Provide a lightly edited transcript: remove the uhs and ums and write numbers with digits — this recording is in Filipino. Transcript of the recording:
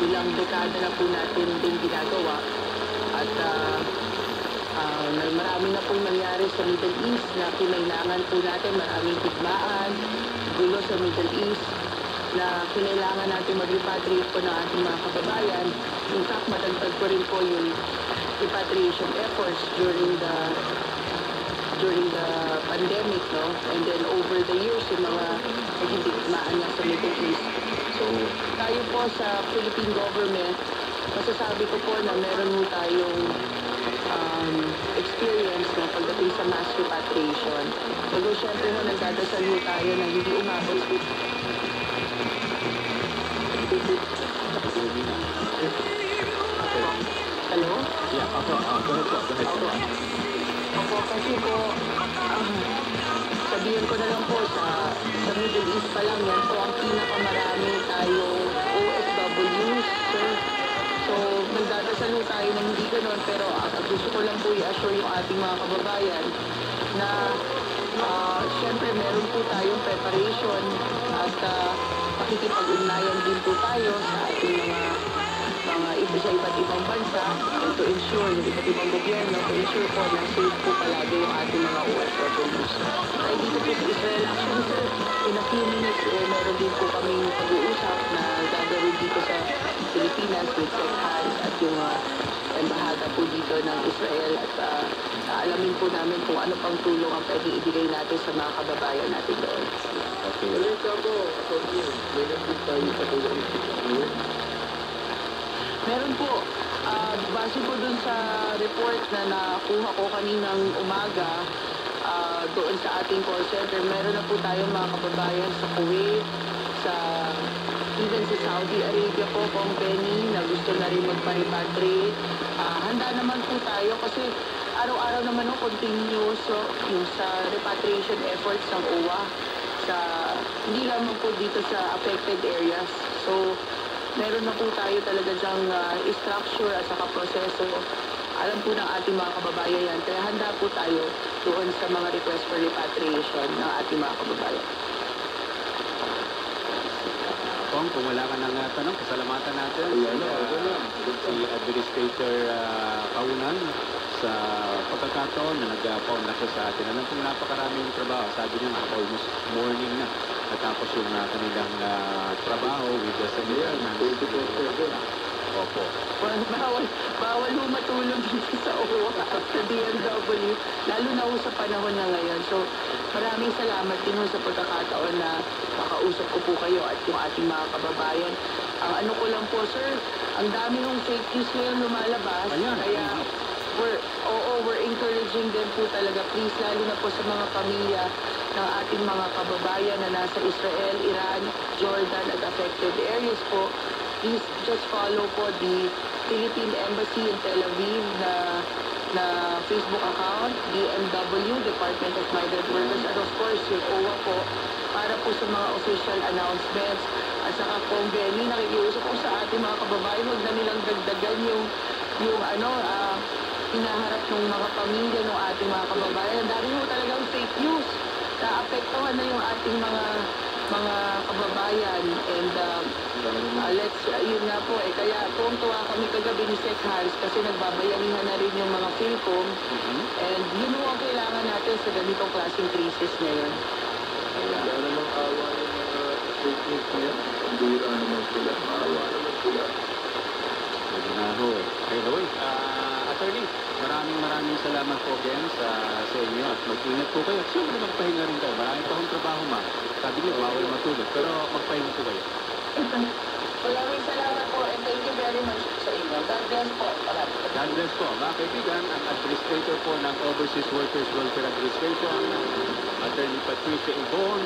ilang dekada na po natin din ginagawa at marami na pong nangyari sa Middle East na kinailangan po natin, maraming digmaan, gulo sa Middle East na kinailangan natin mag-repatriate po ng ating mga kababayan. In fact, madagdag ko rin po yung repatriation efforts during the pandemic, no? And then over the years, yung mga naging digmaan nga sa Middle East. So, tayo po sa Philippine government, masasabi ko po na meron mo tayong experience na pagdating sa mass repatriation. Although, syempre no, nagdadasal mo tayo na hindi umabot. Hello? Yeah, go ahead. Opo, kasi po, sabihin ko na lang po, sa Middle East pa lang yan po ang pinakamarami tayong OFWs, sir. So, nagdadasal po tayo na hindi ganun, pero gusto ko lang po i-assure yung ating mga kababayan na syempre meron po tayong preparation at pakikipag-ugnayan din po tayo sa ating mga iba sa iba't ibang bansa and to ensure yung iba't ibang gobyerno to ensure po na safe po palagi yung ating mga OFWs. Ay dito po sa Israel, actually sir, in a few minutes, meron din po kaming pag-uusap na gagawin dito sa Pilipinas with Sec Hans at yung embahada po dito ng Israel at alamin po namin kung ano pang tulong ang pwede ibigay natin sa mga kababayan natin doon. Okay. Balita ko, may nandun tayo sa tulong. Meron po, base po dun sa report na nakuha ko kaninang umaga doon sa ating call center, meron na po tayong mga kababayan sa Kuwait, even sa Saudi Arabia po, Kong Benny, na gusto na rin magpa-repatriate. Handa naman po tayo kasi araw-araw naman continuous yung sa repatriation efforts ng OWA hindi lamang po dito sa affected areas. So, meron na po tayo talaga dyang structure at saka proseso. Alam po ng ating mga kababayan yan. Kaya handa po tayo doon sa mga request for repatriation ng ating mga kababayan. Kung wala ka nang tanong, pasalamatan natin si Administrator Kaunan sa pagkakataon na nag-pauna siya sa atin. Alam kong napakaraming trabaho. Sabi niya nga, almost morning na. Natapos yung kanilang trabaho with the Senator. Opo. Bawal mo matulog dito sa OWA at sa DMW, lalo na sa panahon na ngayon. So, maraming salamat din sa pagkakataon na makausap ko po kayo at yung ating mga kababayan. Ang ano ko lang po, sir, ang dami ng fake news ngayon lumalabas. Ayan. Kaya, we're encouraging them po talaga. Please, lalo na po sa mga pamilya ng ating mga kababayan na nasa Israel, Iran, Jordan at affected areas po. Please just follow po the Philippine Embassy in Tel Aviv na Facebook account, DMW, Department of Migrant Workers, and of course, yung OWA po, para po sa mga official announcements. At saka Kong Benny, nakikiusap po sa ating mga kababayan, huwag na nilang dagdagan yung hinaharap ng mga pamilya ng ating mga kababayan. Ang dami po talagang fake news. Naapektuhan na yung ating mga kababayan and yun nga po kaya tuwang-tuwa kami kagabi ni Sec Hans kasi nagbabayanihan na rin yung mga Philcom and yun ang kailangan natin sa ganitong klaseng crisis ngayon. Wala namang awa yung mga fake news niya. Ang bira naman sila. Maawa naman sila. Pwede na ho eh. Anyway, Attorney, maraming salamat po again sa inyo at mag-ingat po kayo. At siyempre magpahinga rin kayo. Maraming pa akong trabaho, ma'am. Sabi niyo, bawal matulog. Pero magpahinga po kayo. Maraming salamat po and thank you very much sa inyo. God bless po. God bless po. Mga kaibigan, ang administrator po ng Overseas Workers Welfare Administration, Attorney Patricia Ibon.